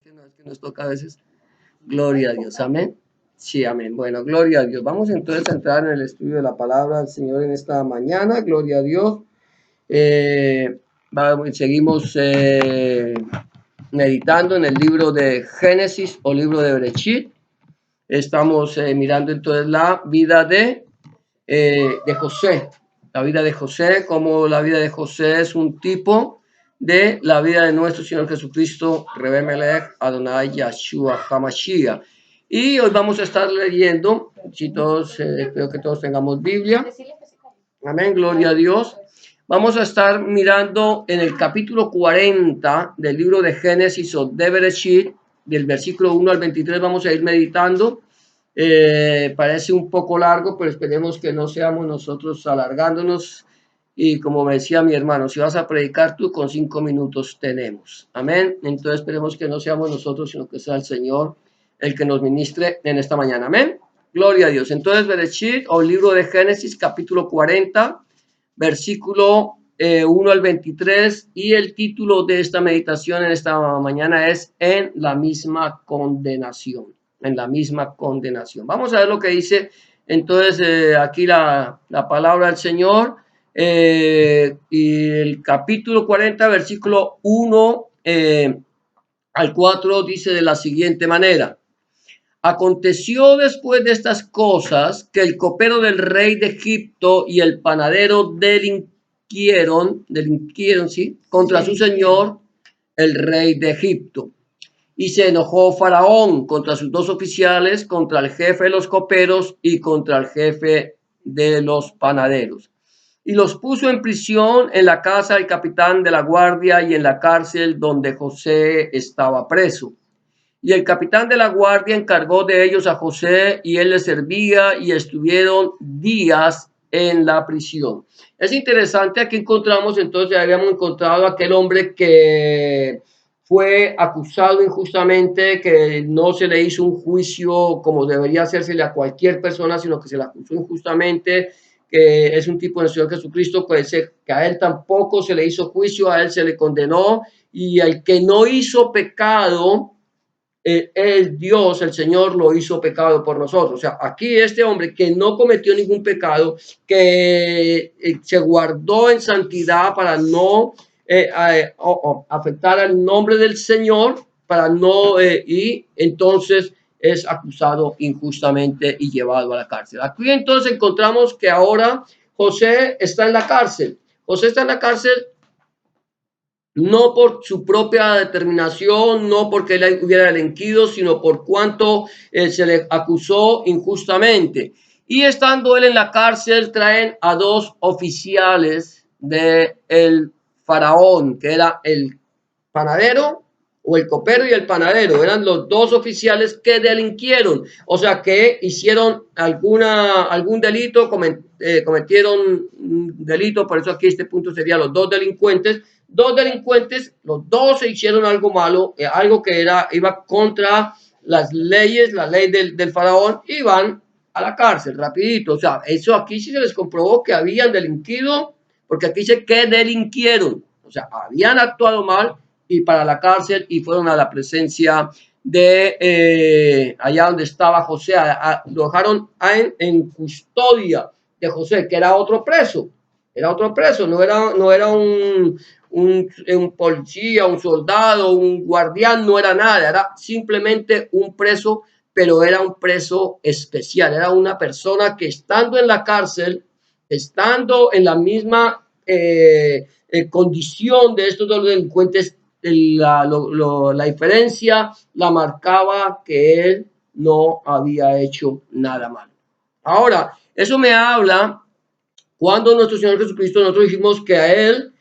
que nos toca a veces. Gloria a Dios, amén. Sí, amén. Bueno, gloria a Dios. Vamos entonces a entrar en el estudio de la palabra del Señor en esta mañana. Gloria a Dios. Seguimos meditando en el libro de Génesis o libro de Bereshit. Estamos mirando entonces la vida de José. La vida de José, como la vida de José es un tipo de la vida de nuestro Señor Jesucristo, Rebe Melech Adonai Yahshua HaMashiach. Y hoy vamos a estar leyendo, si todos, espero que todos tengamos Biblia. Amén, gloria a Dios. Vamos a estar mirando en el capítulo 40 del libro de Génesis o de Bereshit, del versículo 1 al 23, vamos a ir meditando. Parece un poco largo, pero esperemos que no seamos nosotros alargándonos. Y como me decía mi hermano, si vas a predicar tú, con 5 minutos tenemos. Amén. Entonces esperemos que no seamos nosotros, sino que sea el Señor el que nos ministre en esta mañana. Amén. Gloria a Dios. Entonces, Bereshit o libro de Génesis, capítulo 40, versículo 1 al 23. Y el título de esta meditación en esta mañana es En la misma condenación. En la misma condenación. Vamos a ver lo que dice entonces aquí la palabra del Señor. Y el capítulo 40, versículo 1 al 4 dice de la siguiente manera: aconteció después de estas cosas que el copero del rey de Egipto y el panadero delinquieron ¿sí?, contra su señor, el rey de Egipto. Y se enojó Faraón contra sus dos oficiales, contra el jefe de los coperos y contra el jefe de los panaderos. Y los puso en prisión en la casa del capitán de la guardia y en la cárcel donde José estaba preso. Y el capitán de la guardia encargó de ellos a José y él les servía y estuvieron días en la prisión. Es interesante, aquí encontramos entonces, habíamos encontrado a aquel hombre que fue acusado injustamente, que no se le hizo un juicio como debería hacérsele a cualquier persona, sino que se le acusó injustamente, que es un tipo de Señor Jesucristo, que a él tampoco se le hizo juicio, a él se le condenó, y al que no hizo pecado, el Dios, el Señor, lo hizo pecado por nosotros. O sea, aquí este hombre que no cometió ningún pecado, que se guardó en santidad para no afectar al nombre del Señor, para no, y entonces es acusado injustamente y llevado a la cárcel. Aquí entonces encontramos que ahora José está en la cárcel. José está en la cárcel no por su propia determinación, no porque él hubiera delinquido, sino por cuanto se le acusó injustamente. Y estando él en la cárcel, traen a dos oficiales del faraón, que era el panadero o el copero y el panadero. Eran los dos oficiales que delinquieron, o sea, que hicieron algún delito, cometieron un delito. Por eso aquí este punto sería los dos delincuentes. Dos delincuentes, los dos se hicieron algo malo, algo que iba contra las leyes, la ley del faraón, y van a la cárcel rapidito. O sea, eso aquí sí se les comprobó que habían delinquido, porque aquí dice que delinquieron, o sea, habían actuado mal, y para la cárcel, y fueron a la presencia de allá donde estaba José, lo dejaron en custodia de José, que era otro preso, no era un policía, un soldado, un guardián, no era nada, era simplemente un preso, pero era un preso especial, era una persona que estando en la cárcel, estando en la misma condición de estos dos delincuentes, la diferencia la marcaba que él no había hecho nada malo. Ahora, eso me habla cuando nuestro Señor Jesucristo, nosotros dijimos que a él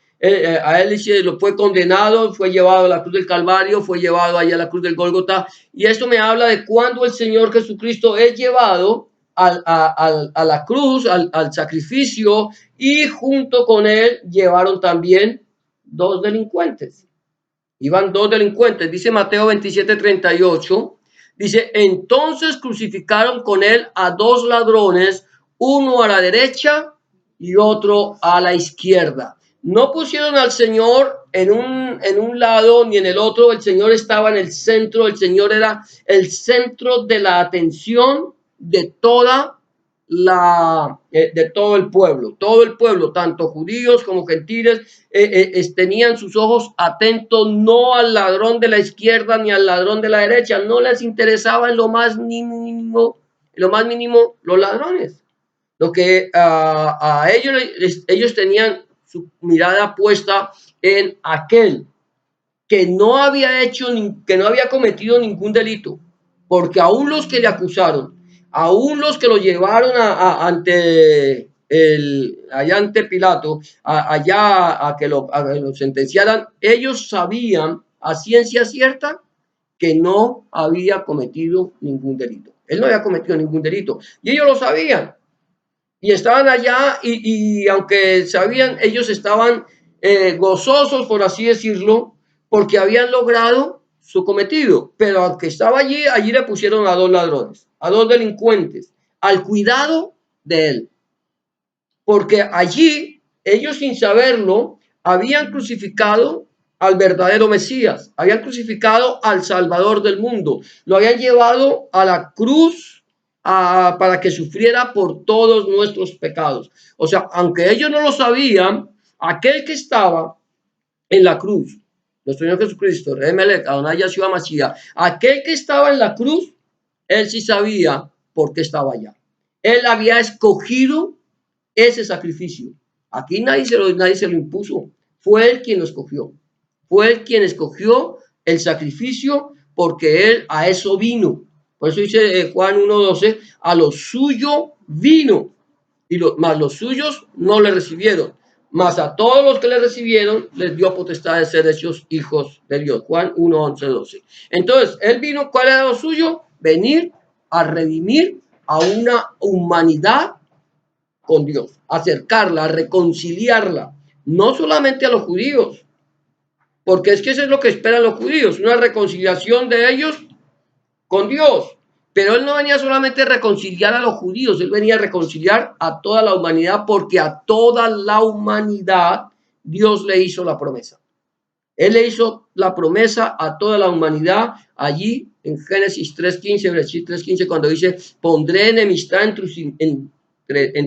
lo fue condenado, fue llevado a la cruz del Calvario, fue llevado allá a la cruz del Gólgota, y esto me habla de cuando el Señor Jesucristo es llevado a la cruz, al sacrificio, y junto con él llevaron también dos delincuentes. Iban dos delincuentes, dice Mateo 27:38, dice: entonces crucificaron con él a dos ladrones, uno a la derecha y otro a la izquierda. No pusieron al Señor en un lado ni en el otro, el Señor estaba en el centro, el Señor era el centro de la atención de de todo el pueblo, tanto judíos como gentiles, tenían sus ojos atentos no al ladrón de la izquierda ni al ladrón de la derecha, no les interesaba en lo más mínimo los ladrones. Lo que a ellos tenían su mirada puesta en aquel que no había que no había cometido ningún delito, porque aún los que le acusaron, aún los que lo llevaron allá ante Pilato, allá a que lo sentenciaran, ellos sabían a ciencia cierta que no había cometido ningún delito. Él no había cometido ningún delito y ellos lo sabían. Y estaban allá y aunque sabían, ellos estaban gozosos, por así decirlo, porque habían logrado su cometido. Pero aunque estaba allí le pusieron a dos ladrones, a dos delincuentes, al cuidado de él. Porque allí ellos sin saberlo habían crucificado al verdadero Mesías, habían crucificado al Salvador del mundo, lo habían llevado a la cruz para que sufriera por todos nuestros pecados. O sea, aunque ellos no lo sabían, aquel que estaba en la cruz, nuestro Señor Jesucristo, Rey Melech, Adonai Yahshua Mashiach, aquel que estaba en la cruz, él sí sabía por qué estaba allá. Él había escogido ese sacrificio. Aquí nadie se lo impuso. Fue él quien lo escogió. Fue él quien escogió el sacrificio porque él a eso vino. Por eso dice Juan 1:12, a lo suyo vino, más los suyos no le recibieron. Mas a todos los que le recibieron les dio potestad de ser hechos hijos de Dios. Juan 1:11-12. Entonces, él vino, ¿cuál era lo suyo? Venir a redimir a una humanidad con Dios, acercarla, reconciliarla, no solamente a los judíos, porque es que eso es lo que esperan los judíos, una reconciliación de ellos con Dios. Pero él no venía solamente a reconciliar a los judíos, él venía a reconciliar a toda la humanidad, porque a toda la humanidad Dios le hizo la promesa. Él le hizo la promesa a toda la humanidad allí en Génesis 3:15, versículo 3:15, cuando dice, pondré enemistad en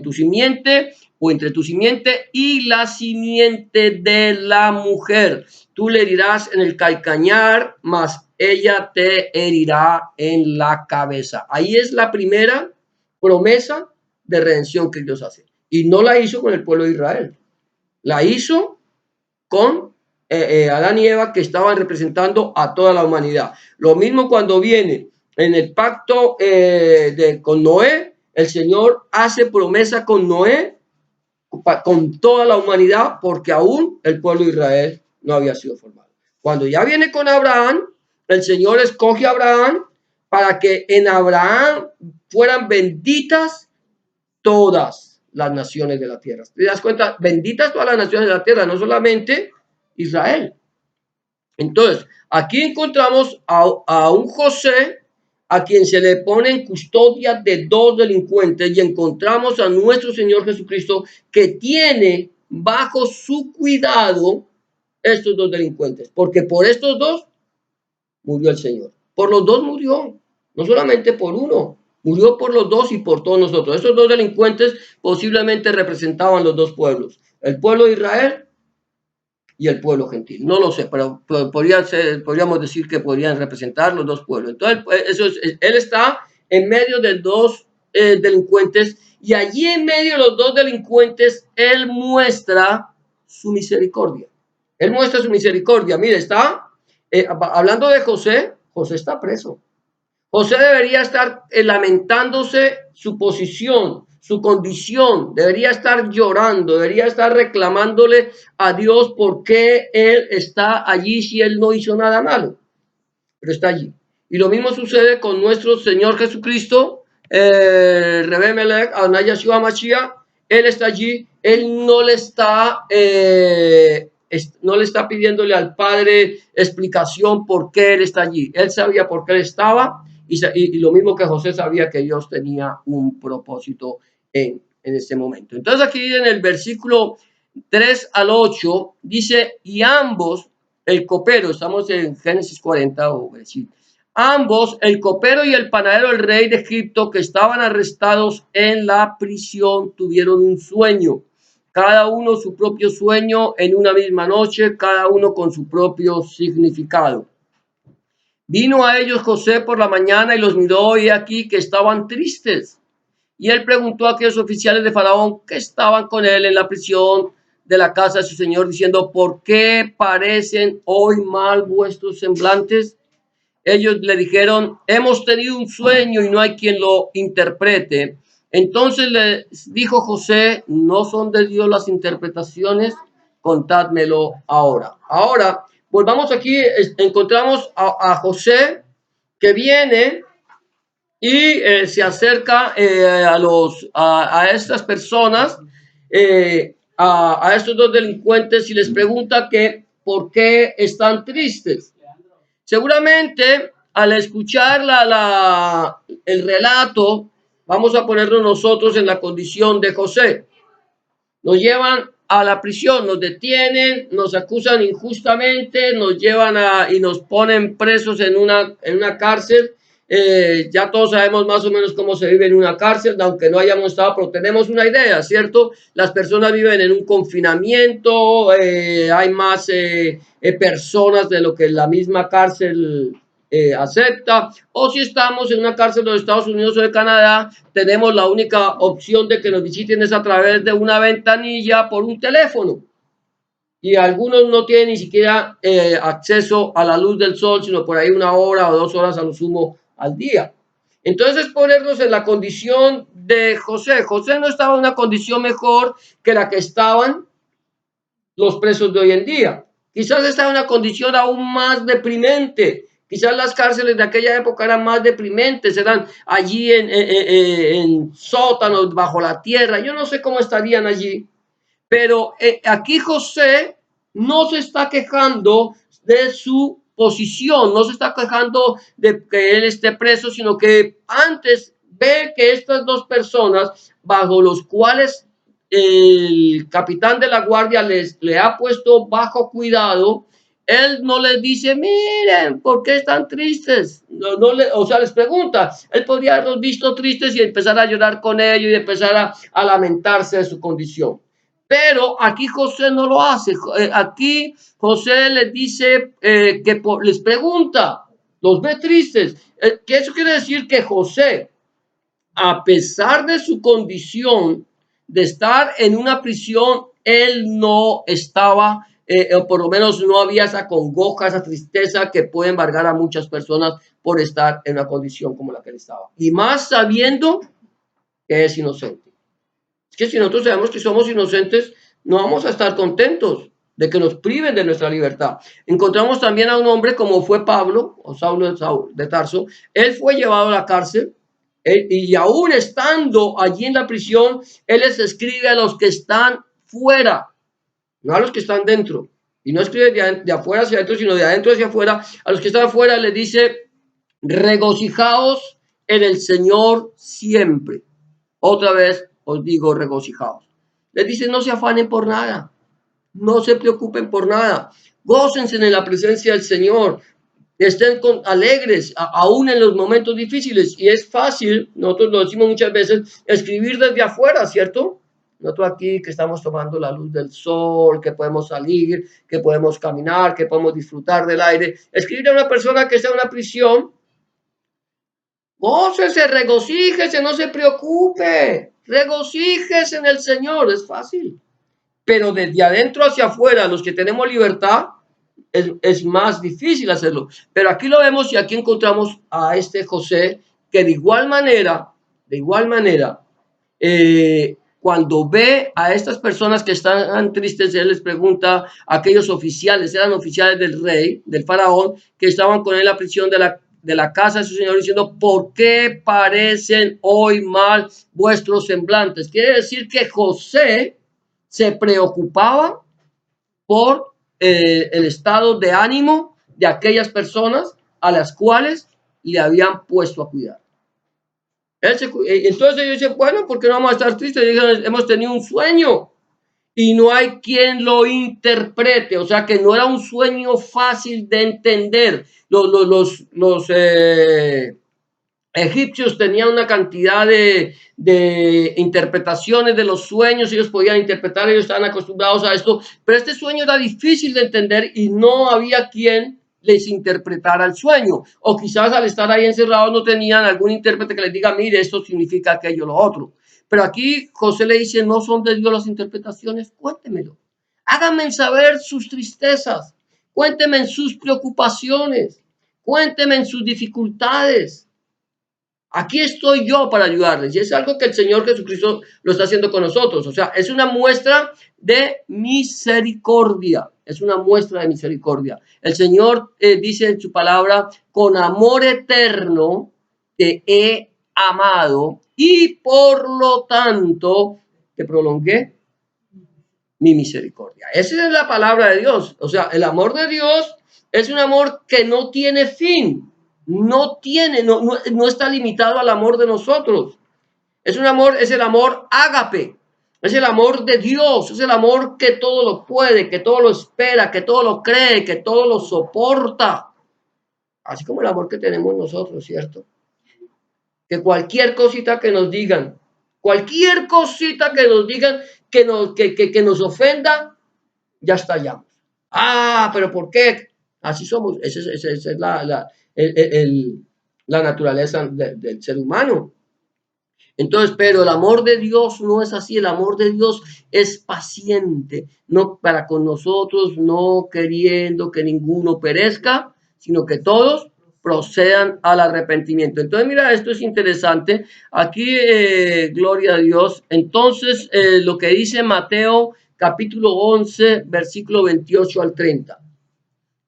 tu simiente o entre tu simiente y la simiente de la mujer. Tú le herirás en el calcañar, mas ella te herirá en la cabeza. Ahí es la primera promesa de redención que Dios hace. Y no la hizo con el pueblo de Israel. La hizo con Adán y Eva, que estaban representando a toda la humanidad. Lo mismo cuando viene en el pacto con Noé, el Señor hace promesa con Noé, con toda la humanidad, porque aún el pueblo de Israel no había sido formado. Cuando ya viene con Abraham, el Señor escoge a Abraham para que en Abraham fueran benditas todas las naciones de la tierra. ¿Te das cuenta? Benditas todas las naciones de la tierra, no solamente Israel. Entonces, aquí encontramos a un José a quien se le pone en custodia de dos delincuentes, y encontramos a nuestro Señor Jesucristo que tiene bajo su cuidado estos dos delincuentes, porque por estos dos murió el Señor. Por los dos murió, no solamente por uno, murió por los dos y por todos nosotros. Estos dos delincuentes posiblemente representaban los dos pueblos, el pueblo de Israel y el pueblo gentil. No lo sé, pero podríamos decir que podrían representar los dos pueblos. Entonces, él está en medio de dos delincuentes, y allí en medio de los dos delincuentes, él muestra su misericordia. Él muestra su misericordia. Mire, está hablando de José. José está preso. José debería estar lamentándose su posición, su condición, debería estar llorando, debería estar reclamándole a Dios por qué él está allí si él no hizo nada malo, pero está allí. Y lo mismo sucede con nuestro Señor Jesucristo, Rebe Melech, Adonai Yahshua Mashiach. Él está allí, él no le está pidiéndole al Padre explicación por qué él está allí. Él sabía por qué él estaba, y lo mismo que José sabía que Dios tenía un propósito en este momento. Entonces aquí en el versículo 3 al 8, dice, y ambos, el copero, estamos en Génesis 40 o Bereshit, ambos, el copero y el panadero del rey de Egipto, que estaban arrestados en la prisión, tuvieron un sueño, cada uno su propio sueño en una misma noche, cada uno con su propio significado. Vino a ellos José por la mañana y los miró, y aquí que estaban tristes. Y él preguntó a aquellos oficiales de Faraón que estaban con él en la prisión de la casa de su señor, diciendo, ¿por qué parecen hoy mal vuestros semblantes? Ellos le dijeron, hemos tenido un sueño y no hay quien lo interprete. Entonces les dijo José, ¿no son de Dios las interpretaciones? Contádmelo ahora. Ahora, volvamos aquí, encontramos a José que viene y se acerca a estas personas, a estos dos delincuentes, y les pregunta que por qué están tristes. Seguramente al escuchar el relato, vamos a ponernos nosotros en la condición de José. Nos llevan a la prisión, nos detienen, nos acusan injustamente, nos llevan y nos ponen presos en una cárcel. Ya todos sabemos más o menos cómo se vive en una cárcel, aunque no hayamos estado, pero tenemos una idea, ¿cierto? Las personas viven en un confinamiento, hay más personas de lo que la misma cárcel acepta, o si estamos en una cárcel de los Estados Unidos o de Canadá, tenemos la única opción de que nos visiten es a través de una ventanilla por un teléfono. Y algunos no tienen ni siquiera acceso a la luz del sol, sino por ahí 1 hora o 2 horas a lo sumo al día. Entonces, ponernos en la condición de José. José no estaba en una condición mejor que la que estaban los presos de hoy en día. Quizás estaba en una condición aún más deprimente. Quizás las cárceles de aquella época eran más deprimentes, eran allí en sótanos, bajo la tierra. Yo no sé cómo estarían allí, pero aquí José no se está quejando de su posición, no se está quejando de que él esté preso, sino que antes ve que estas dos personas bajo los cuales el capitán de la guardia le ha puesto bajo cuidado, él no les dice, miren, ¿por qué están tristes? O sea, les pregunta. Él podría haberlos visto tristes y empezar a llorar con ellos y empezar a lamentarse de su condición. Pero aquí José no lo hace. Aquí José les dice les pregunta, los ve tristes. Que eso quiere decir que José, a pesar de su condición de estar en una prisión, él no estaba, o por lo menos no había esa congoja, esa tristeza que puede embargar a muchas personas por estar en una condición como la que él estaba. Y más sabiendo que es inocente. Es que si nosotros sabemos que somos inocentes, no vamos a estar contentos de que nos priven de nuestra libertad. Encontramos también a un hombre como fue Pablo, o Saulo de Tarso. Él fue llevado a la cárcel y aún estando allí en la prisión, él les escribe a los que están fuera, no a los que están dentro. Y no escribe de afuera hacia adentro, sino de adentro hacia afuera. A los que están afuera les dice, regocijaos en el Señor siempre. Otra vez os digo, regocijaos. Les dice, no se afanen por nada, no se preocupen por nada, gócense en la presencia del Señor, estén alegres, aún en los momentos difíciles. Y es fácil, nosotros lo decimos muchas veces, escribir desde afuera, ¿cierto? Nosotros aquí que estamos tomando la luz del sol, que podemos salir, que podemos caminar, que podemos disfrutar del aire. Escribir a una persona que está en una prisión, gócese, regocíjese, no se preocupe, regocíjese en el Señor, es fácil. Pero desde adentro hacia afuera, los que tenemos libertad, es más difícil hacerlo. Pero aquí lo vemos y aquí encontramos a este José que de igual manera, cuando ve a estas personas que están tristes, él les pregunta a aquellos oficiales, eran oficiales del rey, del faraón, que estaban con él en la prisión de la casa de su señor, diciendo, ¿por qué parecen hoy mal vuestros semblantes? Quiere decir que José se preocupaba por el estado de ánimo de aquellas personas a las cuales le habían puesto a cuidar. Entonces ellos dicen, bueno, ¿por qué no vamos a estar tristes? Dicen, hemos tenido un sueño y no hay quien lo interprete. O sea que no era un sueño fácil de entender. Los egipcios tenían una cantidad de interpretaciones de los sueños, ellos podían interpretar, ellos estaban acostumbrados a esto, pero este sueño era difícil de entender y no había quien les interpretara el sueño, o quizás al estar ahí encerrados no tenían algún intérprete que les diga, mire, esto significa aquello, lo otro. Pero aquí José le dice, no son de Dios las interpretaciones, cuéntemelo, háganme saber sus tristezas, cuéntenme sus preocupaciones, cuéntenme sus dificultades. Aquí estoy yo para ayudarles. Y es algo que el Señor Jesucristo lo está haciendo con nosotros. O sea, es una muestra de misericordia. Es una muestra de misericordia. El Señor dice en su palabra, con amor eterno te he amado y por lo tanto te prolongué mi misericordia. Esa es la palabra de Dios. O sea, el amor de Dios es un amor que no tiene fin. No está limitado al amor de nosotros. Es un amor, es el amor ágape. Es el amor de Dios. Es el amor que todo lo puede, que todo lo espera, que todo lo cree, que todo lo soporta. Así como el amor que tenemos nosotros, ¿cierto? Que cualquier cosita que nos digan, cualquier cosita que nos digan que nos ofenda, ya estallamos. Ah, pero ¿por qué? Así somos. Esa es la naturaleza del ser humano. Entonces, pero el amor de Dios no es así. El amor de Dios es paciente, no para con nosotros, no queriendo que ninguno perezca, sino que todos procedan al arrepentimiento. Entonces, mira, esto es interesante. Aquí, gloria a Dios. Entonces, lo que dice Mateo capítulo 11, versículo 28 al 30.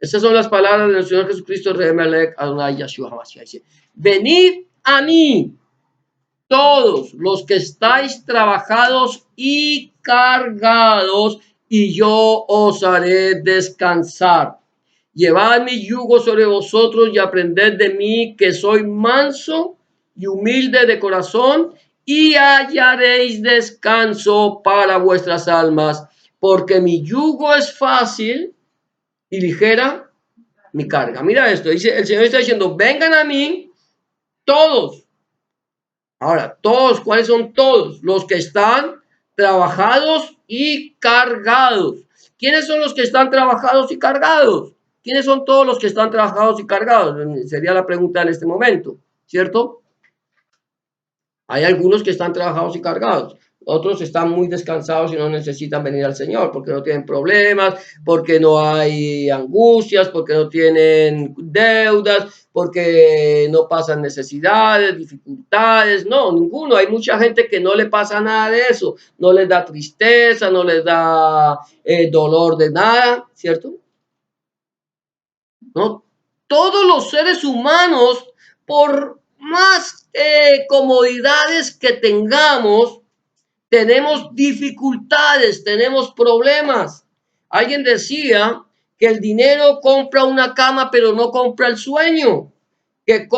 Estas son las palabras del Señor Jesucristo, Rey Melech, Adonai Yahshua HaMashiach. Dice, venid a mí, todos los que estáis trabajados y cargados, y yo os haré descansar. Llevad mi yugo sobre vosotros y aprended de mí, que soy manso y humilde de corazón, y hallaréis descanso para vuestras almas, porque mi yugo es fácil y ligera mi carga. Mira esto, dice, el Señor está diciendo, vengan a mí todos. Ahora, todos, ¿cuáles son todos? Los que están trabajados y cargados. ¿Quiénes son los que están trabajados y cargados? ¿Quiénes son todos los que están trabajados y cargados? Sería la pregunta en este momento, ¿cierto? Hay algunos que están trabajados y cargados. Otros están muy descansados y no necesitan venir al Señor porque no tienen problemas, porque no hay angustias, porque no tienen deudas, porque no pasan necesidades, dificultades. No, ninguno. Hay mucha gente que no le pasa nada de eso. No les da tristeza, no les da dolor de nada, ¿cierto? ¿No? Todos los seres humanos, por más comodidades que tengamos, tenemos dificultades, tenemos problemas. Alguien decía que el dinero compra una cama, pero no compra el sueño. Que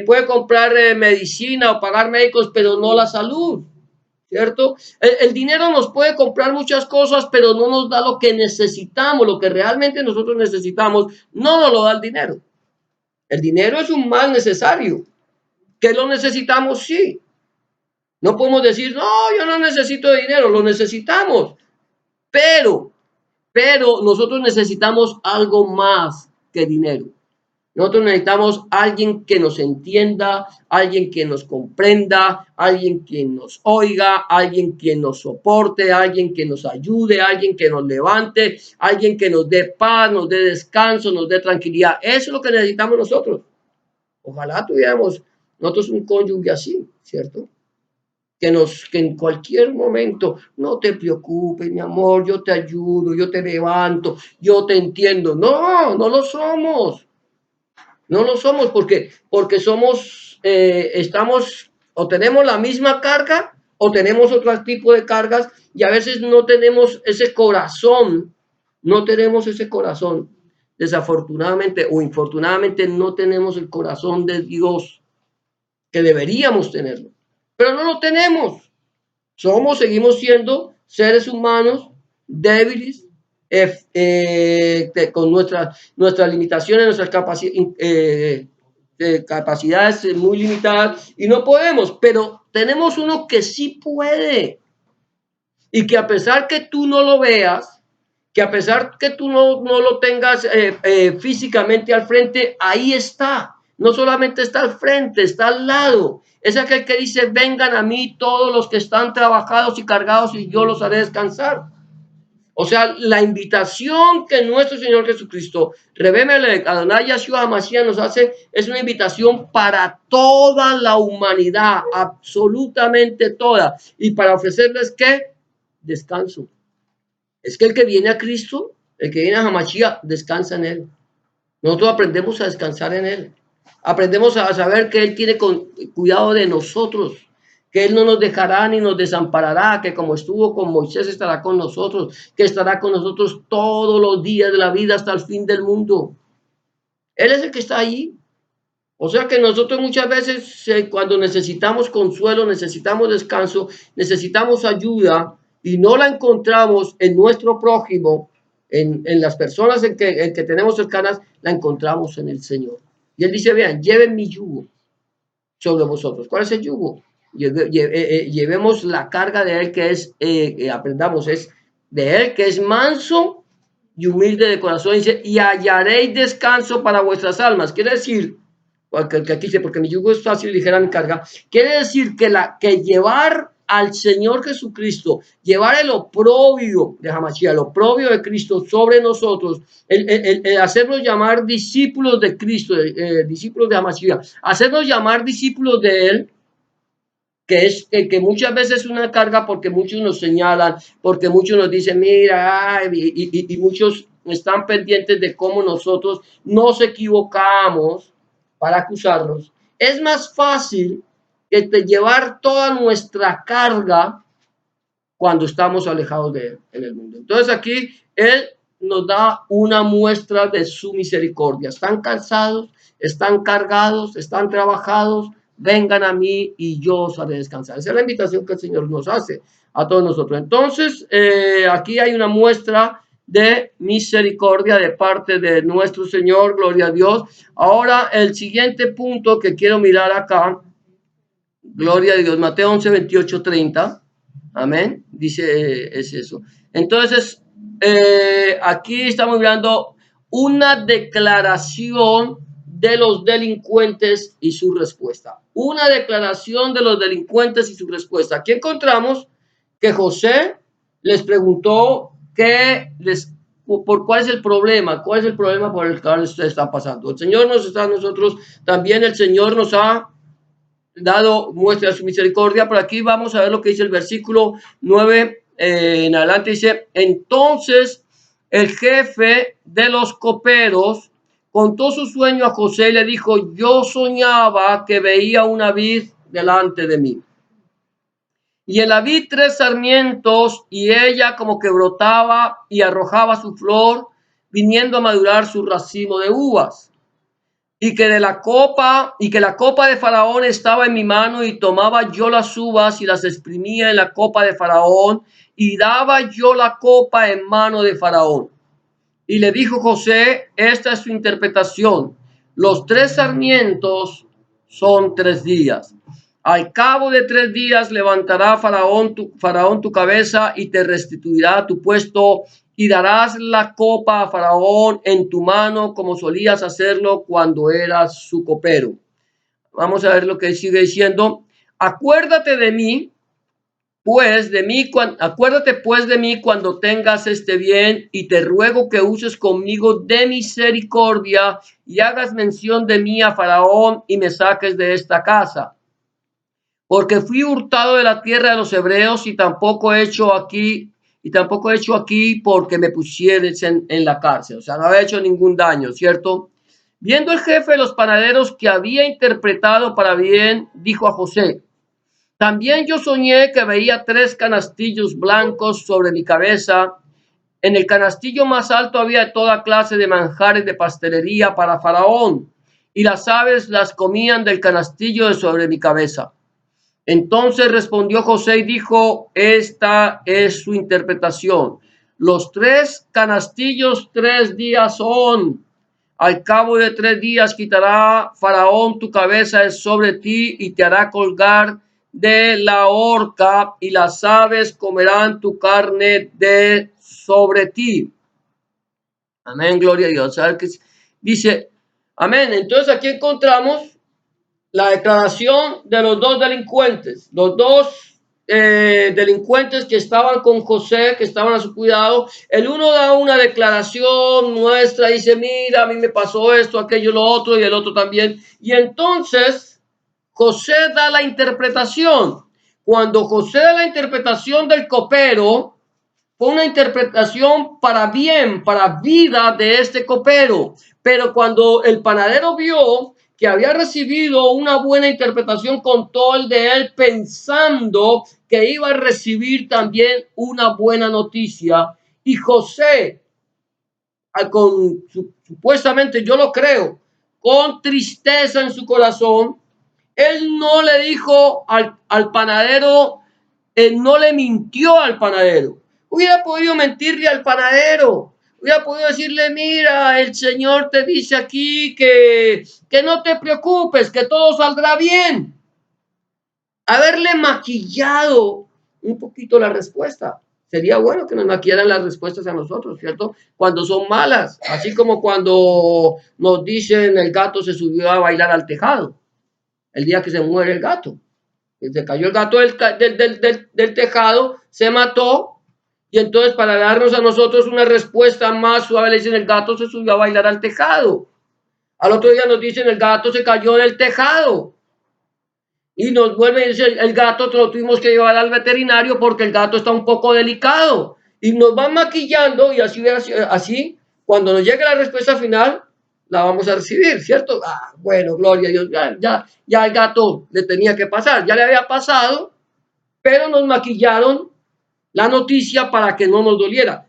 puede comprar medicina o pagar médicos, pero no la salud. ¿Cierto? El dinero nos puede comprar muchas cosas, pero no nos da lo que necesitamos, lo que realmente nosotros necesitamos, no nos lo da el dinero. El dinero es un mal necesario. ¿Que lo necesitamos? Sí. No podemos decir, no, yo no necesito dinero, lo necesitamos. Pero nosotros necesitamos algo más que dinero. Nosotros necesitamos alguien que nos entienda, alguien que nos comprenda, alguien que nos oiga, alguien que nos soporte, alguien que nos ayude, alguien que nos levante, alguien que nos dé paz, nos dé descanso, nos dé tranquilidad. Eso es lo que necesitamos nosotros. Ojalá tuviéramos nosotros un cónyuge así, ¿cierto? Que en cualquier momento, no te preocupes, mi amor, yo te ayudo, yo te levanto, yo te entiendo. No, no lo somos. No lo somos porque estamos o tenemos la misma carga o tenemos otro tipo de cargas y a veces no tenemos ese corazón, no tenemos ese corazón. Desafortunadamente o infortunadamente no tenemos el corazón de Dios que deberíamos tenerlo, pero no lo tenemos. Seguimos siendo seres humanos débiles, con nuestras limitaciones, nuestras capacidades muy limitadas, y no podemos, pero tenemos uno que sí puede, y que a pesar que tú no lo veas, que a pesar que tú no lo tengas físicamente al frente, ahí está. No solamente está al frente, está al lado. Es aquel que dice, vengan a mí todos los que están trabajados y cargados y yo los haré descansar. O sea, la invitación que nuestro Señor Jesucristo, Rebémele, Adonai Yahshua HaMashiach, nos hace, es una invitación para toda la humanidad, absolutamente toda. Y para ofrecerles, ¿qué? Descanso. Es que el que viene a Cristo, el que viene a Hamashiach, descansa en Él. Nosotros aprendemos a descansar en Él. Aprendemos a saber que Él tiene cuidado de nosotros, que Él no nos dejará ni nos desamparará, que como estuvo con Moisés estará con nosotros, que estará con nosotros todos los días de la vida hasta el fin del mundo. Él es el que está ahí. O sea que nosotros muchas veces cuando necesitamos consuelo, necesitamos descanso, necesitamos ayuda y no la encontramos en nuestro prójimo, en las personas en que tenemos cercanas, la encontramos en el Señor. Y Él dice, vean, lleven mi yugo sobre vosotros. ¿Cuál es el yugo? Llevemos la carga de Él que es, aprendamos, es de Él que es manso y humilde de corazón. Dice, y hallaréis descanso para vuestras almas. Quiere decir, porque aquí dice, porque mi yugo es fácil y ligera mi carga. Quiere decir que llevar al Señor Jesucristo, llevar el oprobio de Hamashiach, el oprobio de Cristo sobre nosotros, el hacernos llamar discípulos de Cristo, discípulos de Hamashiach, hacernos llamar discípulos de Él, que muchas veces es una carga porque muchos nos señalan, porque muchos nos dicen, mira, y muchos están pendientes de cómo nosotros nos equivocamos para acusarnos. Es más fácil que llevar toda nuestra carga cuando estamos alejados de Él en el mundo. Entonces aquí Él nos da una muestra de su misericordia. Están cansados, están cargados, están trabajados, vengan a mí y yo os haré descansar. Esa es la invitación que el Señor nos hace a todos nosotros. Entonces, aquí hay una muestra de misericordia de parte de nuestro Señor, gloria a Dios. Ahora, el siguiente punto que quiero mirar acá, gloria a Dios, Mateo 11, 28, 30. Amén. Dice, es eso. Entonces, aquí estamos mirando una declaración de los delincuentes y su respuesta. Una declaración de los delincuentes y su respuesta. Aquí encontramos que José les preguntó por cuál es el problema por el cual ustedes están pasando. El Señor nos está a nosotros, también el Señor nos ha dado muestra de su misericordia. Por aquí vamos a ver lo que dice el versículo 9 en adelante. Dice, entonces el jefe de los coperos contó su sueño a José y le dijo, yo soñaba que veía una vid delante de mí. Y en la vid 3 sarmientos y ella como que brotaba y arrojaba su flor, viniendo a madurar su racimo de uvas. Y que la copa de Faraón estaba en mi mano y tomaba yo las uvas y las exprimía en la copa de Faraón y daba yo la copa en mano de Faraón. Y le dijo José, esta es su interpretación. Los 3 sarmientos son 3 días. Al cabo de 3 días levantará Faraón tu cabeza y te restituirá tu puesto y darás la copa a Faraón en tu mano como solías hacerlo cuando eras su copero. Vamos a ver lo que sigue diciendo. Acuérdate pues de mí cuando tengas este bien y te ruego que uses conmigo de misericordia y hagas mención de mí a Faraón y me saques de esta casa. Porque fui hurtado de la tierra de los hebreos y tampoco he hecho aquí porque me pusieres en la cárcel. O sea, no había hecho ningún daño, ¿cierto? Viendo el jefe de los panaderos que había interpretado para bien, dijo a José, también yo soñé que veía 3 canastillos blancos sobre mi cabeza. En el canastillo más alto había toda clase de manjares de pastelería para Faraón, y las aves las comían del canastillo de sobre mi cabeza. Entonces respondió José y dijo, esta es su interpretación. Los 3 canastillos 3 días son. Al cabo de 3 días quitará Faraón tu cabeza de sobre ti y te hará colgar de la horca y las aves comerán tu carne de sobre ti. Amén, gloria a Dios. ¿Sabes qué dice? Amén. Entonces aquí encontramos la declaración de los 2 delincuentes, los 2 delincuentes que estaban con José, que estaban a su cuidado. El uno da una declaración nuestra, dice, mira, a mí me pasó esto, aquello, lo otro, y el otro también. Y entonces José da la interpretación. Cuando José da la interpretación del copero, fue una interpretación para bien, para vida de este copero. Pero cuando el panadero vio que había recibido una buena interpretación, contó el de él pensando que iba a recibir también una buena noticia. Y José, supuestamente yo lo creo, con tristeza en su corazón, él no le dijo al panadero, él no le mintió al panadero. Hubiera podido mentirle al panadero. Hubiera podido decirle, mira, el Señor te dice aquí que no te preocupes, que todo saldrá bien. Haberle maquillado un poquito la respuesta. Sería bueno que nos maquillaran las respuestas a nosotros, ¿cierto? Cuando son malas, así como cuando nos dicen el gato se subió a bailar al tejado, el día que se muere el gato. Se cayó el gato del tejado, se mató, y entonces para darnos a nosotros una respuesta más suave le dicen el gato se subió a bailar al tejado. Al otro día nos dicen el gato se cayó del tejado. Y nos vuelven a decir el gato lo tuvimos que llevar al veterinario porque el gato está un poco delicado. Y nos van maquillando y así cuando nos llegue la respuesta final, la vamos a recibir, ¿cierto? Ah, bueno, gloria a Dios, ya el gato le tenía que pasar, ya le había pasado, pero nos maquillaron la noticia para que no nos doliera.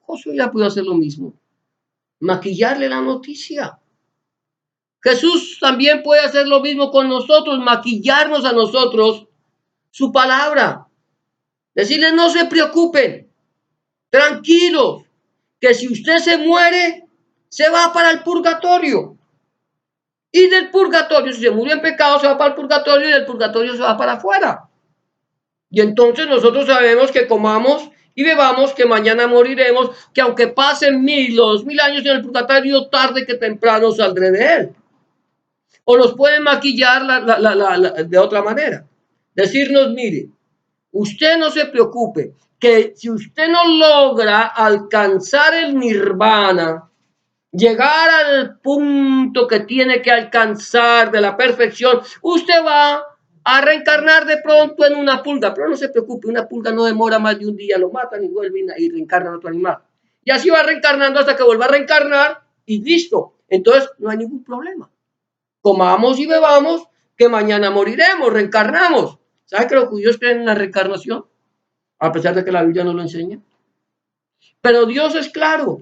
Josué ya pudo hacer lo mismo, maquillarle la noticia. Jesús también puede hacer lo mismo con nosotros, maquillarnos a nosotros su palabra. Decirles no se preocupen, tranquilos, que si usted se muere, se va para el purgatorio. Y del purgatorio, si se murió en pecado, se va para el purgatorio y del purgatorio se va para afuera. Y entonces nosotros sabemos que comamos y bebamos, que mañana moriremos, que aunque pasen 1000 o 2000 años en el purgatorio, tarde que temprano saldré de él. O nos pueden maquillar de otra manera. Decirnos, mire, usted no se preocupe, que si usted no logra alcanzar el nirvana, llegar al punto que tiene que alcanzar de la perfección, usted va a reencarnar de pronto en una pulga, pero no se preocupe, una pulga no demora más de un día, lo matan y vuelven y reencarnan otro animal. Y así va reencarnando hasta que vuelva a reencarnar y listo. Entonces no hay ningún problema. Comamos y bebamos, que mañana moriremos, reencarnamos. ¿Sabe que los judíos creen en la reencarnación? A pesar de que la Biblia no lo enseña. Pero Dios es claro.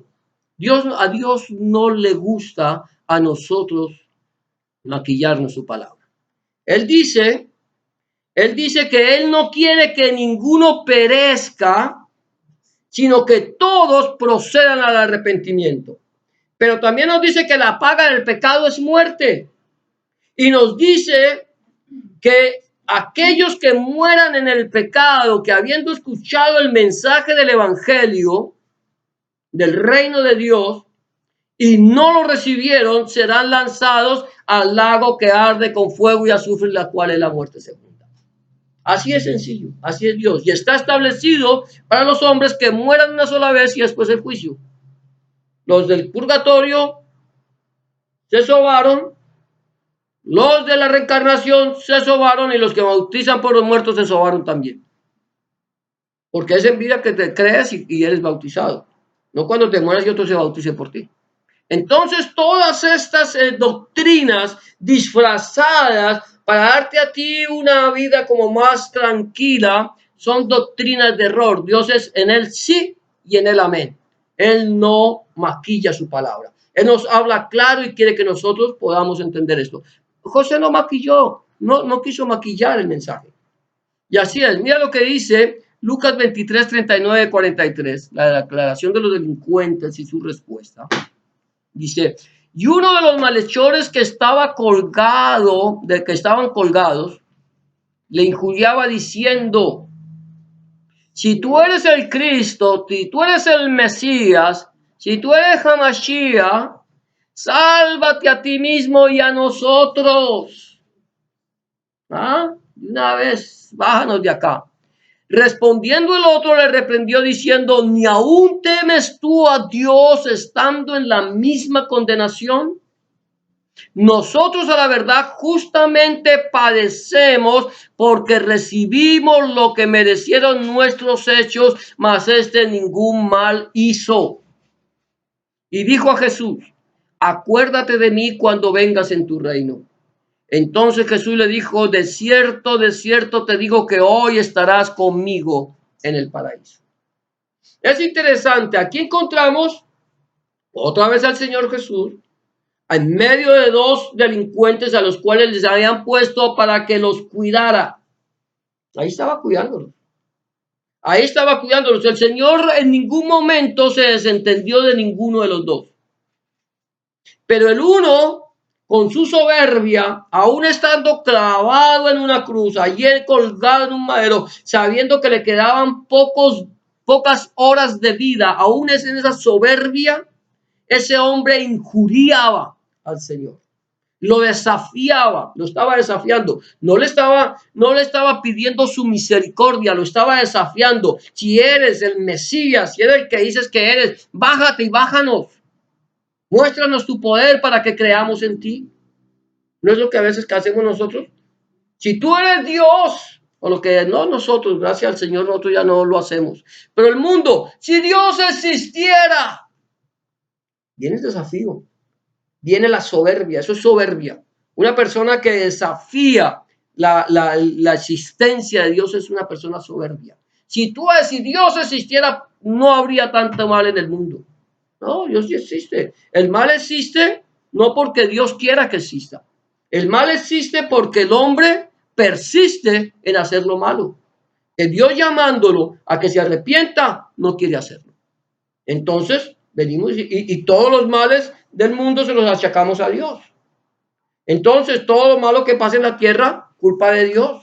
A Dios no le gusta a nosotros maquillarnos su palabra. Él dice que Él no quiere que ninguno perezca, sino que todos procedan al arrepentimiento. Pero también nos dice que la paga del pecado es muerte. Y nos dice que aquellos que mueran en el pecado, que habiendo escuchado el mensaje del evangelio, del reino de Dios, y no lo recibieron, serán lanzados al lago que arde con fuego y azufre, la cual es la muerte segunda. Así es sencillo, así es Dios. Y está establecido para los hombres que mueran una sola vez y después el juicio. Los del purgatorio se sobaron, los de la reencarnación se sobaron y los que bautizan por los muertos se sobaron también. Porque es en vida que te crees y eres bautizado. No cuando te mueras y otro se bautice por ti. Entonces todas estas doctrinas disfrazadas para darte a ti una vida como más tranquila son doctrinas de error. Dios es en él sí y en él amén. Él no maquilla su palabra. Él nos habla claro y quiere que nosotros podamos entender esto. José no maquilló, no quiso maquillar el mensaje. Y así es, mira lo que dice Lucas 23, 39, 43, la declaración de los delincuentes y su respuesta. Dice, y uno de los malhechores que estaba colgado, de que estaban colgados, le injuriaba diciendo, si tú eres el Cristo, si tú eres el Mesías, si tú eres Hamashiach, sálvate a ti mismo y a nosotros. ¿Ah? De una vez, bájanos de acá. Respondiendo el otro le reprendió diciendo, ¿ni aún temes tú a Dios estando en la misma condenación? Nosotros a la verdad justamente padecemos porque recibimos lo que merecieron nuestros hechos, mas este ningún mal hizo. Y dijo a Jesús, acuérdate de mí cuando vengas en tu reino. Entonces Jesús le dijo, de cierto te digo que hoy estarás conmigo en el paraíso. Es interesante, aquí encontramos otra vez al Señor Jesús en medio de dos delincuentes a los cuales les habían puesto para que los cuidara. Ahí estaba cuidándolos. Ahí estaba cuidándolos. El Señor en ningún momento se desentendió de ninguno de los dos. Pero el uno, con su soberbia, aún estando clavado en una cruz, allí colgado en un madero, sabiendo que le quedaban pocas horas de vida, aún es en esa soberbia, ese hombre injuriaba al Señor. Lo desafiaba, lo estaba desafiando, no le estaba pidiendo su misericordia, lo estaba desafiando. Si eres el Mesías, si eres el que dices que eres, bájate y bájanos. Muéstranos tu poder para que creamos en ti. ¿No es lo que a veces que hacemos nosotros? Si tú eres Dios, o lo que no nosotros, gracias al Señor, nosotros ya no lo hacemos. Pero el mundo, si Dios existiera, viene el desafío, viene la soberbia, eso es soberbia. Una persona que desafía la existencia de Dios es una persona soberbia. Si Dios existiera, no habría tanto mal en el mundo. No, Dios sí existe. El mal existe no porque Dios quiera que exista. El mal existe porque el hombre persiste en hacer lo malo. Que Dios llamándolo a que se arrepienta, no quiere hacerlo. Entonces, venimos y todos los males del mundo se los achacamos a Dios. Entonces, todo lo malo que pasa en la tierra, culpa de Dios.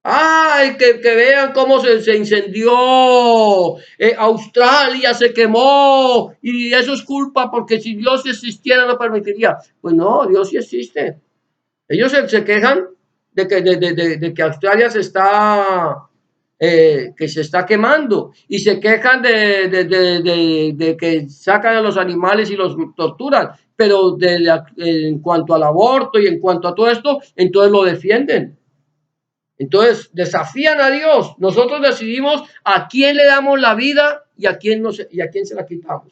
Ay, que vean cómo se incendió, Australia se quemó y eso es culpa porque si Dios existiera no permitiría. Pues no, Dios sí existe. Ellos se quejan de que Australia que se está quemando y se quejan de que sacan a los animales y los torturan, pero en cuanto al aborto y en cuanto a todo esto, entonces lo defienden. Entonces desafían a Dios. Nosotros decidimos a quién le damos la vida y a quién se la quitamos.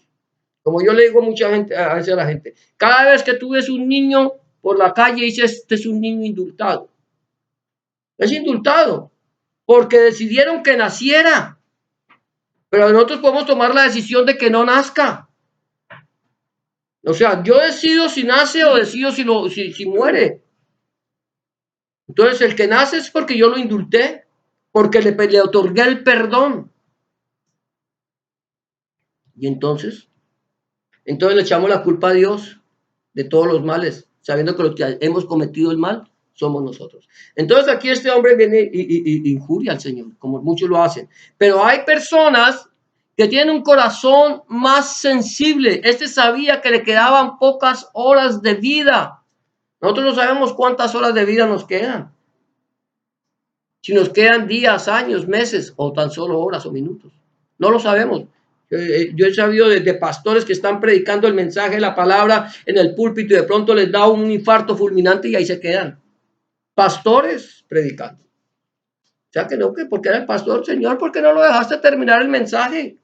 Como yo le digo a veces a la gente, cada vez que tú ves un niño por la calle dices, este es un niño indultado. Es indultado porque decidieron que naciera. Pero nosotros podemos tomar la decisión de que no nazca. O sea, yo decido si nace o decido si muere. Entonces, el que nace es porque yo lo indulté, porque le otorgué el perdón. Y entonces le echamos la culpa a Dios de todos los males, sabiendo que los que hemos cometido el mal somos nosotros. Entonces aquí este hombre viene y injuria al Señor, como muchos lo hacen. Pero hay personas que tienen un corazón más sensible. Este sabía que le quedaban pocas horas de vida. Nosotros no sabemos cuántas horas de vida nos quedan. Si nos quedan días, años, meses o tan solo horas o minutos. No lo sabemos. Yo he sabido de pastores que están predicando el mensaje, la palabra en el púlpito y de pronto les da un infarto fulminante y ahí se quedan. Pastores predicando. O sea que no, que porque era el pastor, Señor, ¿por qué no lo dejaste terminar el mensaje?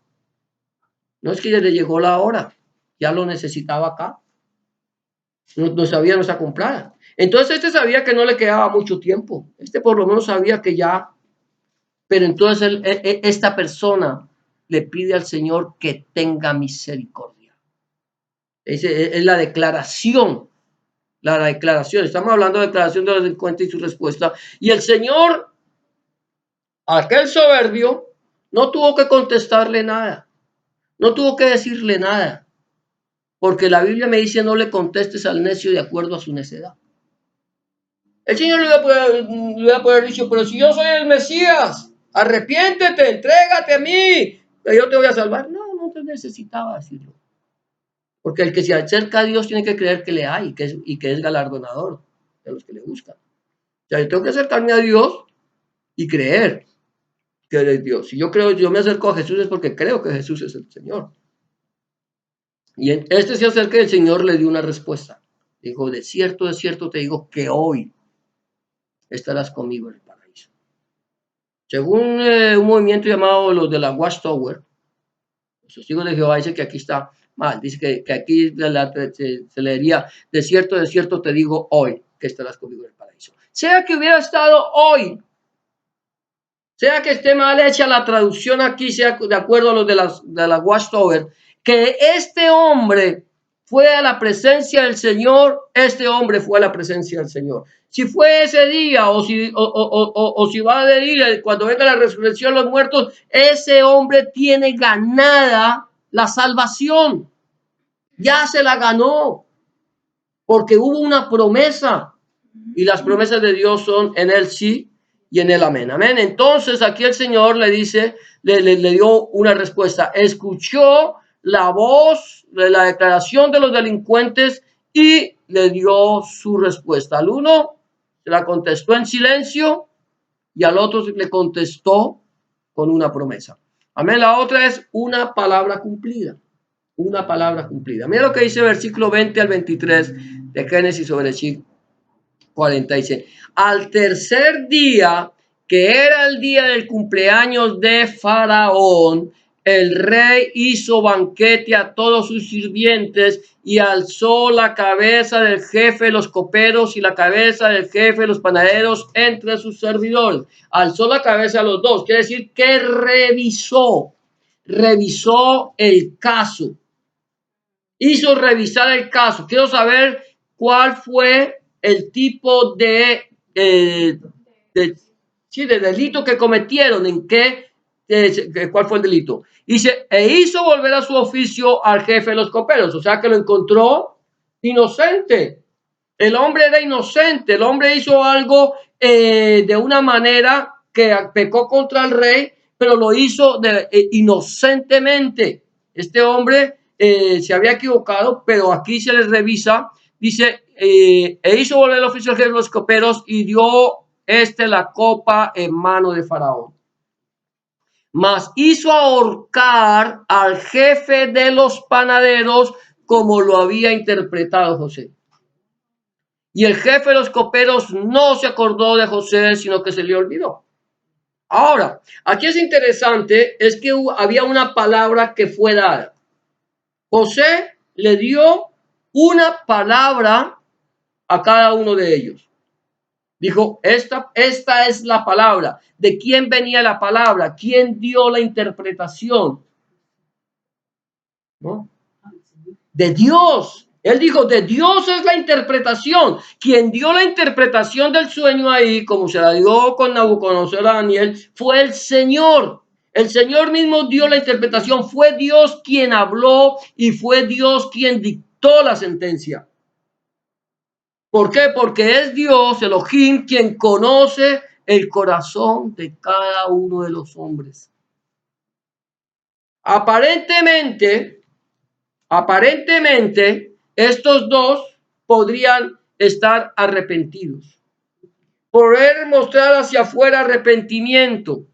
No es que ya le llegó la hora, ya lo necesitaba acá. No sabía nuestra comprada. Entonces este sabía que no le quedaba mucho tiempo. Este por lo menos sabía que ya. Pero entonces esta persona le pide al Señor que tenga misericordia. Es la declaración la declaración. Estamos hablando de declaración de los delincuentes y su respuesta. Y el Señor, aquel soberbio, no tuvo que contestarle nada. No tuvo que decirle nada. Porque la Biblia me dice, no le contestes al necio de acuerdo a su necedad. El Señor le iba a poder dicho, pero si yo soy el Mesías, arrepiéntete, entrégate a mí, que yo te voy a salvar. No, no te necesitaba decirlo. Porque el que se acerca a Dios tiene que creer que le hay y que es galardonador de los que le buscan. O sea, yo tengo que acercarme a Dios y creer que Él es Dios. Si yo creo, yo me acerco a Jesús es porque creo que Jesús es el Señor. Y este se acerca y el Señor le dio una respuesta. Dijo, de cierto te digo que hoy estarás conmigo en el paraíso. Según un movimiento llamado los de la Watchtower, los testigos de Jehová dice que aquí está mal, dice que aquí se leería, de cierto te digo hoy que estarás conmigo en el paraíso. Sea que hubiera estado hoy, sea que esté mal hecha la traducción aquí, sea de acuerdo a los de la Watchtower, que este hombre fue a la presencia del Señor, este hombre fue a la presencia del Señor. Si fue ese día o si va a venir cuando venga la resurrección de los muertos, ese hombre tiene ganada la salvación. Ya se la ganó porque hubo una promesa y las promesas de Dios son en él sí y en él amén. Amén. Entonces aquí el Señor le dice, le dio una respuesta. Escuchó la voz de la declaración de los delincuentes y le dio su respuesta. Al uno se la contestó en silencio y al otro le contestó con una promesa. Amén. La otra es una palabra cumplida. Una palabra cumplida. Mira lo que dice versículo 20 al 23 de Génesis sobre Bereshit 40. Dice, al tercer día, que era el día del cumpleaños de Faraón, el rey hizo banquete a todos sus sirvientes y alzó la cabeza del jefe de los coperos y la cabeza del jefe de los panaderos entre sus servidores. Alzó la cabeza a los dos, quiere decir que revisó el caso. Hizo revisar el caso. Quiero saber cuál fue el tipo de delito que cometieron, cuál fue el delito. Dice, hizo volver a su oficio al jefe de los coperos, o sea que lo encontró inocente. El hombre era inocente, el hombre hizo algo de una manera que pecó contra el rey, pero lo hizo inocentemente. Este hombre se había equivocado, pero aquí se les revisa, dice, hizo volver el oficio al jefe de los coperos y dio la copa en mano de Faraón. Mas hizo ahorcar al jefe de los panaderos como lo había interpretado José. Y el jefe de los coperos no se acordó de José, sino que se le olvidó. Ahora, aquí es interesante, es que había una palabra que fue dada. José le dio una palabra a cada uno de ellos. Dijo, esta es la palabra. ¿De quién venía la palabra? ¿Quién dio la interpretación? ¿No? De Dios. Él dijo, de Dios es la interpretación. Quien dio la interpretación del sueño ahí, como se la dio con Nabucodonosor a Daniel, fue el Señor. El Señor mismo dio la interpretación. Fue Dios quien habló y fue Dios quien dictó la sentencia. ¿Por qué? Porque es Dios, Elohim, quien conoce el corazón de cada uno de los hombres. Aparentemente, estos dos podrían estar arrepentidos, poder mostrar hacia afuera arrepentimiento.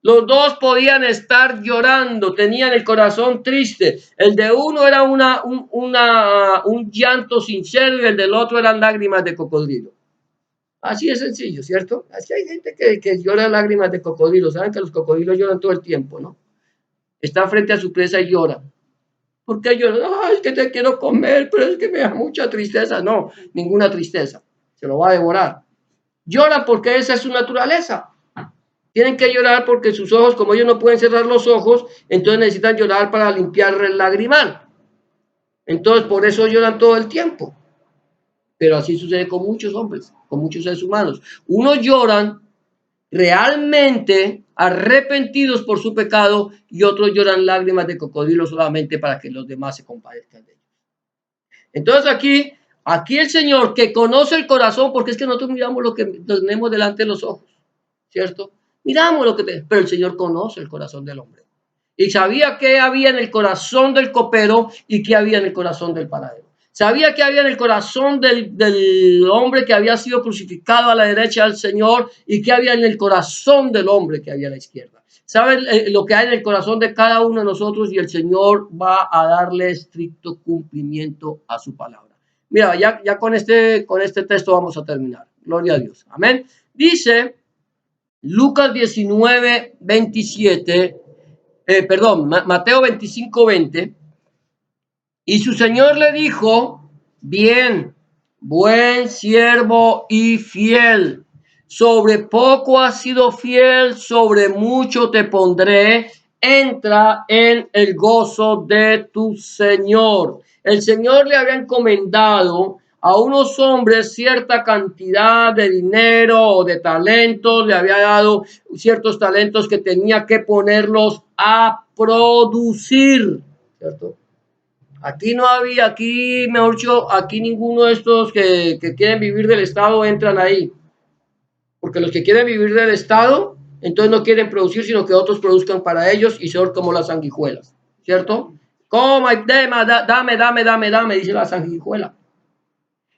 Los dos podían estar llorando, tenían el corazón triste. El de uno era un llanto sincero y el del otro eran lágrimas de cocodrilo. Así es sencillo, ¿cierto? Así hay gente que llora lágrimas de cocodrilo. Saben que los cocodrilos lloran todo el tiempo, ¿no? Están frente a su presa y lloran. ¿Por qué lloran? Es que te quiero comer, pero es que me da mucha tristeza. No, ninguna tristeza. Se lo va a devorar. Lloran porque esa es su naturaleza. Tienen que llorar porque sus ojos, como ellos no pueden cerrar los ojos, entonces necesitan llorar para limpiar el lagrimal. Entonces, por eso lloran todo el tiempo. Pero así sucede con muchos hombres, con muchos seres humanos. Unos lloran realmente arrepentidos por su pecado y otros lloran lágrimas de cocodrilo solamente para que los demás se compadezcan de ellos. Entonces aquí el Señor que conoce el corazón, porque es que nosotros miramos lo que tenemos delante de los ojos, ¿cierto? Miramos lo que pero el Señor conoce el corazón del hombre. Y sabía qué había en el corazón del copero y qué había en el corazón del panadero. Sabía que había en el corazón del hombre que había sido crucificado a la derecha del Señor y que había en el corazón del hombre que había a la izquierda. Sabe lo que hay en el corazón de cada uno de nosotros y el Señor va a darle estricto cumplimiento a su palabra. Mira, ya con este texto vamos a terminar. Gloria a Dios. Amén. Dice Lucas 19, 27. Mateo 25, 20. Y su señor le dijo: bien, buen siervo y fiel, sobre poco has sido fiel, sobre mucho te pondré, entra en el gozo de tu señor. El Señor le había encomendado a unos hombres cierta cantidad de dinero o de talentos, le había dado ciertos talentos que tenía que ponerlos a producir, ¿cierto? Mejor dicho, aquí ninguno de estos que quieren vivir del Estado entran ahí. Porque los que quieren vivir del Estado, entonces no quieren producir, sino que otros produzcan para ellos y son como las sanguijuelas, ¿cierto? Coma, dame, dice la sanguijuela.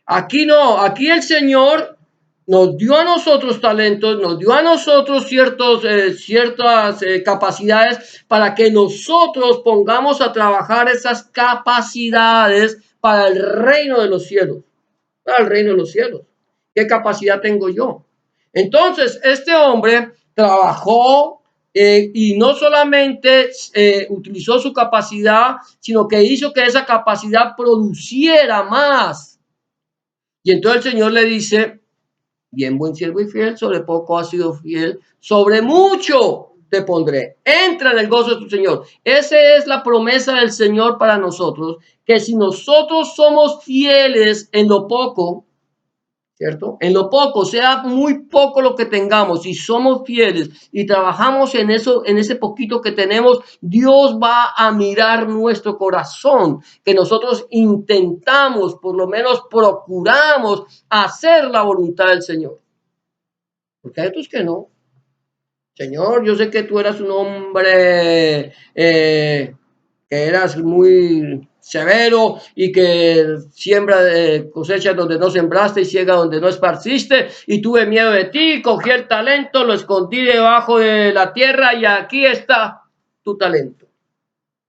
Aquí no, aquí el Señor nos dio a nosotros talentos, nos dio a nosotros ciertas capacidades para que nosotros pongamos a trabajar esas capacidades para el reino de los cielos, para el reino de los cielos. ¿Qué capacidad tengo yo? Entonces, este hombre trabajó y no solamente utilizó su capacidad, sino que hizo que esa capacidad produciera más. Y entonces el Señor le dice: bien, buen siervo y fiel, sobre poco has sido fiel, sobre mucho te pondré. Entra en el gozo de tu Señor. Esa es la promesa del Señor para nosotros, que si nosotros somos fieles en lo poco, ¿cierto? En lo poco, sea muy poco lo que tengamos, si somos fieles y trabajamos en eso, en ese poquito que tenemos, Dios va a mirar nuestro corazón, que nosotros intentamos, por lo menos procuramos hacer la voluntad del Señor. Porque hay otros que no. Señor, yo sé que tú eras un hombre que eras muy severo y que siembra cosecha donde no sembraste y ciega donde no esparciste, y tuve miedo de ti, cogí el talento, lo escondí debajo de la tierra y aquí está tu talento.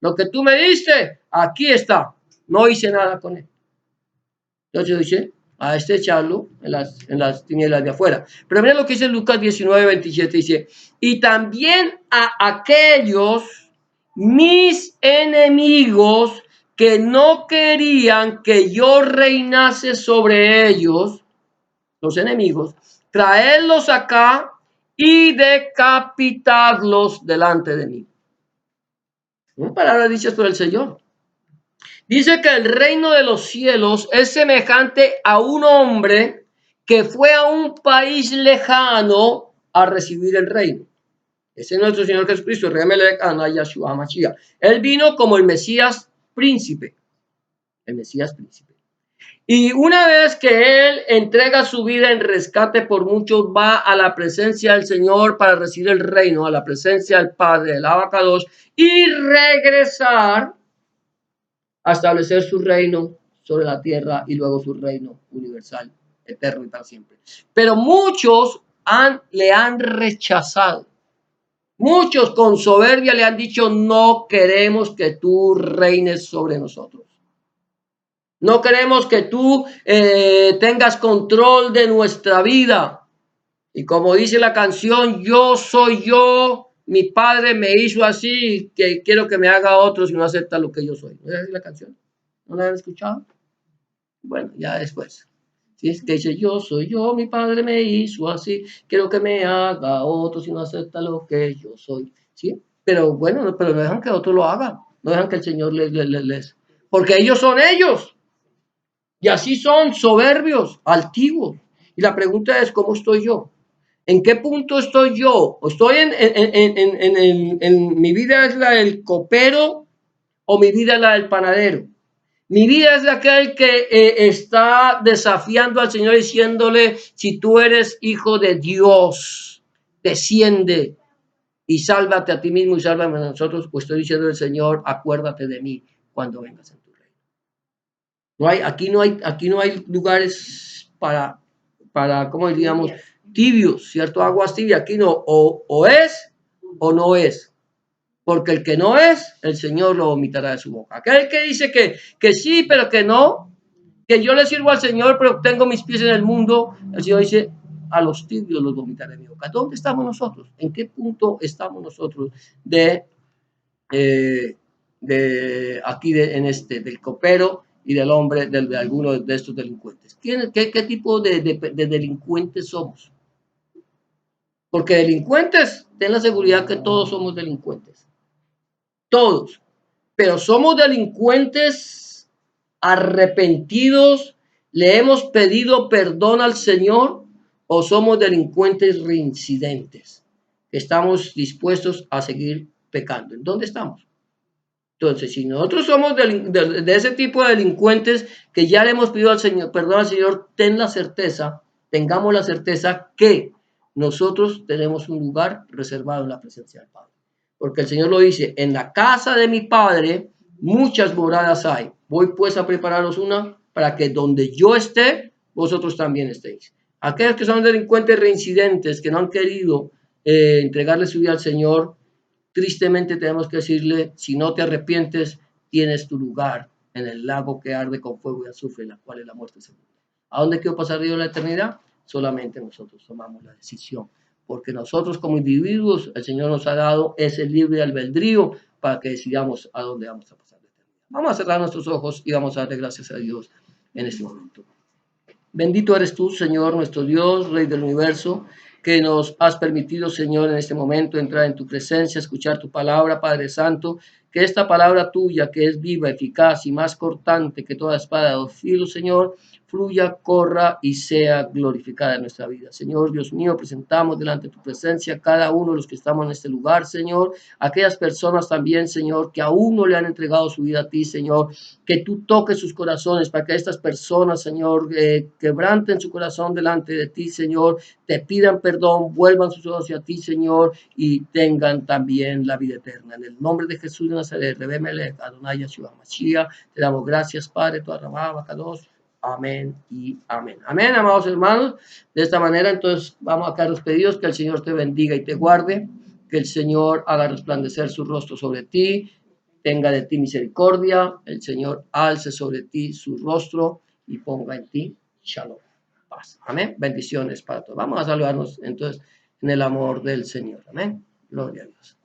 Lo que tú me diste, aquí está. No hice nada con él. Entonces dice: a este echarlo en las tinieblas de afuera. Pero mira lo que dice Lucas 19, 27, dice: y también a aquellos mis enemigos que no querían que yo reinase sobre ellos, los enemigos, traerlos acá y decapitarlos delante de mí. Una palabra dicha por el Señor. Dice que el reino de los cielos es semejante a un hombre que fue a un país lejano a recibir el reino. Ese es nuestro Señor Jesucristo, Yahshua Mashiach. Él vino como el Mesías príncipe. El Mesías príncipe. Y una vez que él entrega su vida en rescate por muchos, va a la presencia del Señor para recibir el reino, a la presencia del Padre, del Abacados, y regresar a establecer su reino sobre la tierra y luego su reino universal, eterno y para siempre. Pero muchos le han rechazado. Muchos con soberbia le han dicho: no queremos que tú reines sobre nosotros. No queremos que tú tengas control de nuestra vida. Y como dice la canción: yo soy yo, mi padre me hizo así, que quiero que me haga otro si no acepta lo que yo soy. ¿No es así la canción? ¿No la han escuchado? Bueno, ya después. Si es que dice: yo soy yo, mi padre me hizo así, quiero que me haga otro si no acepta lo que yo soy. ¿Sí? Pero bueno, pero no dejan que otro lo haga. No dejan que el Señor les. Porque ellos son ellos. Y así son soberbios, altivos. Y la pregunta es, ¿cómo estoy yo? ¿En qué punto estoy yo? ¿Estoy en mi vida es la del copero o mi vida es la del panadero? Mi vida es de aquel que está desafiando al Señor diciéndole, si tú eres hijo de Dios, desciende y sálvate a ti mismo y sálvame a nosotros, pues estoy diciendo al Señor, acuérdate de mí cuando vengas en tu reino. Aquí no hay lugares para, ¿cómo diríamos? Tibios, ¿cierto? Aguas tibias, aquí no, o es o no es. Porque el que no es, el Señor lo vomitará de su boca. Aquel que dice que sí, pero que no, que yo le sirvo al Señor, pero tengo mis pies en el mundo, el Señor dice, a los tibios los vomitaré de mi boca. ¿Dónde estamos nosotros? ¿En qué punto estamos nosotros de aquí del copero y del hombre, de alguno de estos delincuentes? ¿Qué tipo de delincuentes somos? Porque delincuentes, ten la seguridad que todos somos delincuentes. Todos. Pero somos delincuentes arrepentidos, le hemos pedido perdón al Señor o somos delincuentes reincidentes. Estamos dispuestos a seguir pecando. ¿En dónde estamos? Entonces, si nosotros somos de ese tipo de delincuentes que ya le hemos pedido al Señor, perdón al Señor, tengamos la certeza que nosotros tenemos un lugar reservado en la presencia del Padre. Porque el Señor lo dice, en la casa de mi Padre muchas moradas hay. Voy pues a prepararos una para que donde yo esté, vosotros también estéis. Aquellos que son delincuentes reincidentes, que no han querido entregarle su vida al Señor, tristemente tenemos que decirle, si no te arrepientes, tienes tu lugar en el lago que arde con fuego y azufre, la cual es la muerte segunda. ¿A dónde quiero pasar yo la eternidad? Solamente nosotros tomamos la decisión, porque nosotros como individuos, el Señor nos ha dado ese libre albedrío para que decidamos a dónde vamos a pasar la eternidad. Vamos a cerrar nuestros ojos y vamos a darle gracias a Dios en este momento. Bendito eres tú, Señor, nuestro Dios, Rey del universo, que nos has permitido, Señor, en este momento entrar en tu presencia, escuchar tu palabra, Padre Santo, que esta palabra tuya, que es viva, eficaz y más cortante que toda espada de dos filos, Señor, fluya, corra y sea glorificada en nuestra vida. Señor, Dios mío, presentamos delante de tu presencia cada uno de los que estamos en este lugar, Señor, aquellas personas también, Señor, que aún no le han entregado su vida a ti, Señor, que tú toques sus corazones para que estas personas, Señor, quebranten su corazón delante de ti, Señor, te pidan perdón, vuelvan sus ojos hacia ti, Señor, y tengan también la vida eterna. En el nombre de Jesús de Nazaret, Rebemelech, Adonai Yeshua Mashiach, te damos gracias, Padre, tu arrababa, Kadosh. Amén y amén. Amén, amados hermanos. De esta manera, entonces, vamos a quedar despedidos. Que el Señor te bendiga y te guarde. Que el Señor haga resplandecer su rostro sobre ti, tenga de ti misericordia, el Señor alce sobre ti su rostro y ponga en ti shalom, paz. Amén. Bendiciones para todos. Vamos a saludarnos entonces en el amor del Señor. Amén. Gloria a Dios.